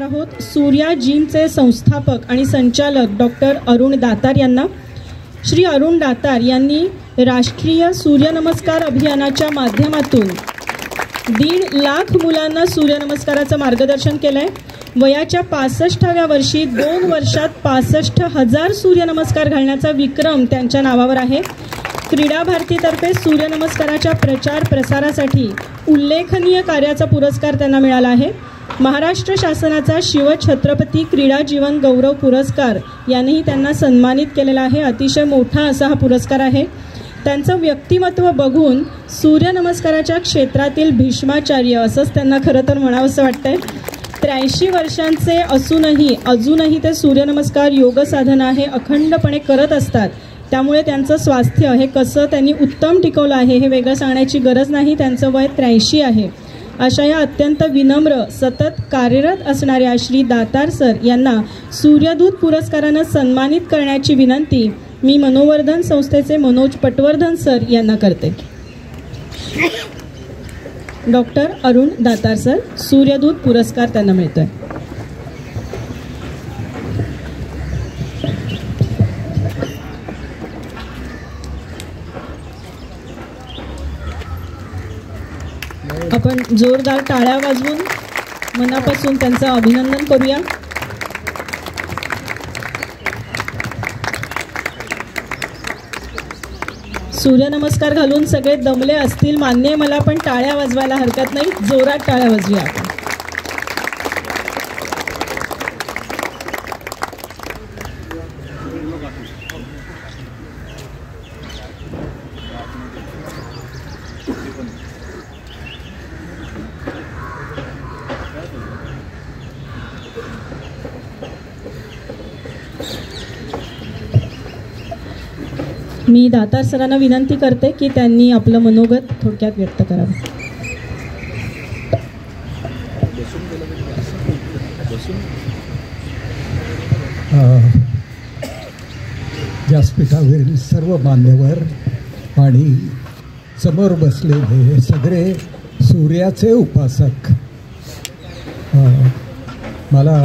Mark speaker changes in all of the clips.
Speaker 1: आहोत सूर्या जिमचे संस्थापक आणि संचालक डॉक्टर अरुण दातार यांना। श्री अरुण दातार यांनी राष्ट्रीय सूर्यनमस्कार अभियानाच्या माध्यमातून 1.5 लाख मुलांना सूर्यनमस्काराचं मार्गदर्शन केलंय। वयाच्या 65व्या वर्षी 2 वर्षात 65,000 सूर्यनमस्कार घालण्याचा विक्रम त्यांच्या नावावर आहे। क्रीडा भारतीतर्फे सूर्यनमस्काराच्या प्रचार प्रसारासाठी उल्लेखनीय कार्याचा पुरस्कार त्यांना मिळाला आहे। महाराष्ट्र शासनाचा शिवछत्रपती क्रीडा जीवन गौरव पुरस्कार यानेही त्यांना सन्मानित केलेला आहे। अतिशय मोठा असा हा पुरस्कार आहे। त्यांचं व्यक्तिमत्व बघून सूर्यनमस्काराच्या क्षेत्रातील भीष्माचार्य असंच त्यांना खरं तर म्हणावंसं वाटतंय। 83 वर्षांचे असूनही अजूनही ते सूर्यनमस्कार योग साधना हे अखंडपणे करत असतात। त्यामुळे त्यांचं स्वास्थ्य हे कसं त्यांनी उत्तम टिकवलं आहे हे वेगळं सांगण्याची गरज नाही। त्यांचं वय 83 आहे। अशा या अत्यंत विनम्र सतत कार्यरत असणाऱ्या श्री दातार सर यांना सूर्यदूत पुरस्कारानं सन्मानित करण्याची विनंती मी मनोवर्धन संस्थेचे मनोज पटवर्धन सर यांना करते। डॉक्टर अरुण दातार सर, सूर्यदूत पुरस्कार त्यांना मिळतोय। आपण जोरदार टाळ्या वाजवून मनापासून त्यांचं अभिनंदन करूया। सूर्यनमस्कार घालून सगळे दमले असतील मान्य आहे मला, पण टाळ्या वाजवायला हरकत नाही। जोरात टाळ्या वाजवूया आपण। मी दातार सरांना विनंती करते की त्यांनी आपलं मनोगत थोडक्यात व्यक्त करावं।
Speaker 2: व्यासपीठावरील सर्व मान्यवर आणि समोर बसलेले सगळे सूर्याचे उपासक, मला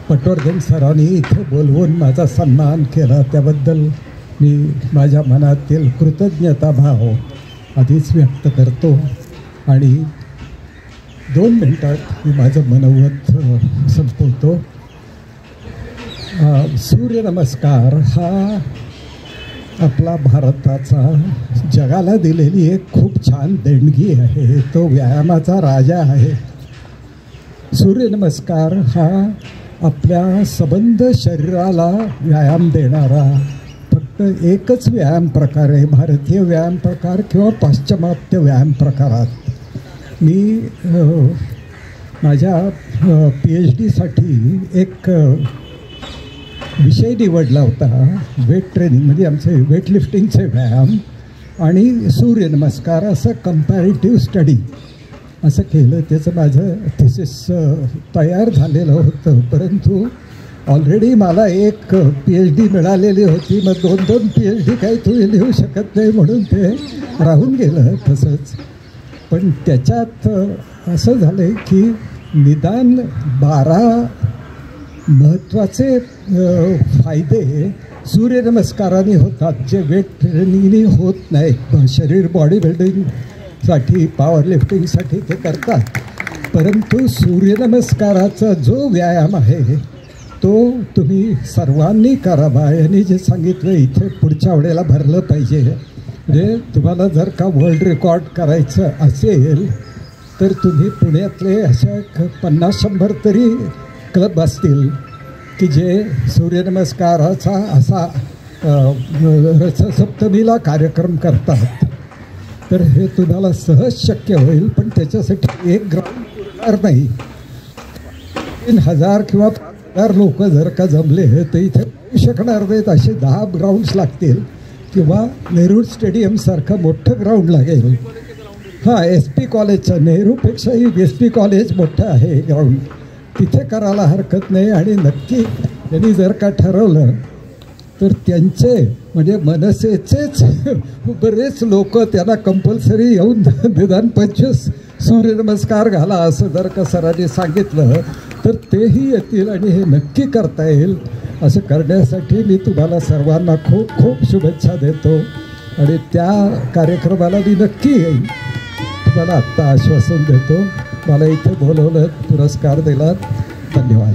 Speaker 2: पटवर्धन सरांनी इथे बोलवून माझा सन्मान केला त्याबद्दल मी माझ्या मनातील कृतज्ञता भाव आधीच व्यक्त करतो आणि 2 मिनिटात मी माझं मनोगत संपवतो। सूर्यनमस्कार हा आपला भारताचा जगाला दिलेली एक खूप छान देणगी आहे। तो व्यायामाचा राजा आहे। सूर्यनमस्कार हा आपल्या सबंध शरीराला व्यायाम देणारा फक्त एकच व्यायाम प्रकार आहे भारतीय व्यायाम प्रकार किंवा पाश्चिमात्य व्यायाम प्रकारात। मी माझ्या PhD साठी एक विषय निवडला होता, वेट ट्रेनिंग म्हणजे आमचे वेटलिफ्टिंगचे व्यायाम आणि सूर्यनमस्कार असं कंपॅरेटिव्ह स्टडी असं केलं। त्याचं माझं थिसिस तयार झालेलं होतं, परंतु ऑलरेडी मला एक PhD मिळालेली होती। मग 2-2 PhD काही तुम्ही लिहू शकत नाही म्हणून ते राहून गेलं तसंच। पण त्याच्यात असं झालं की निदान 12 महत्त्वाचे फायदे सूर्यनमस्काराने होतात जे वेट ट्रेनिंगने होत नाहीत। शरीर बॉडी बिल्डिंगसाठी पॉवर लिफ्टिंगसाठी ते करतात, परंतु सूर्यनमस्काराचा जो व्यायाम आहे तो तुम्ही सर्वांनी करावा। यांनी जे सांगितलं इथे पुढच्या वेळेला भरलं पाहिजे। म्हणजे तुम्हाला जर का वर्ल्ड रेकॉर्ड करायचं असेल तर तुम्ही पुण्यातले अशा 50-100 तरी क्लब असतील की जे सूर्यनमस्काराचा असा रथसप्तमीला कार्यक्रम करतात। तर हे तुम्हाला सहज शक्य होईल, पण त्याच्यासाठी एक ग्राउंड पुरणार नाही। 3000 किंवा 5000 लोक जर का जमले तर इथे होऊ शकणार नाहीत। असे 10 ग्राउंड्स लागतील किंवा नेहरू स्टेडियमसारखं मोठं ग्राउंड लागेल। हां, SP कॉलेजचं, नेहरूपेक्षाही SP कॉलेज मोठं आहे ग्राउंड, तिथे करायला हरकत नाही। आणि नक्की त्यांनी जर का ठरवलं तर त्यांचे म्हणजे मनसेचेच बरेच लोक त्यांना कंपल्सरी येऊन निदान 25 सूर्यनमस्कार घाला असं जर का सरांनी सांगितलं तर तेही येतील आणि हे नक्की करता येईल. असं करण्यासाठी मी तुम्हाला सर्वांना खूप खूप शुभेच्छा देतो आणि त्या कार्यक्रमाला मी नक्की येईल. तुम्हाला आत्ता आश्वासन देतो. मला इथे बोलवलं, पुरस्कार दिलात. धन्यवाद.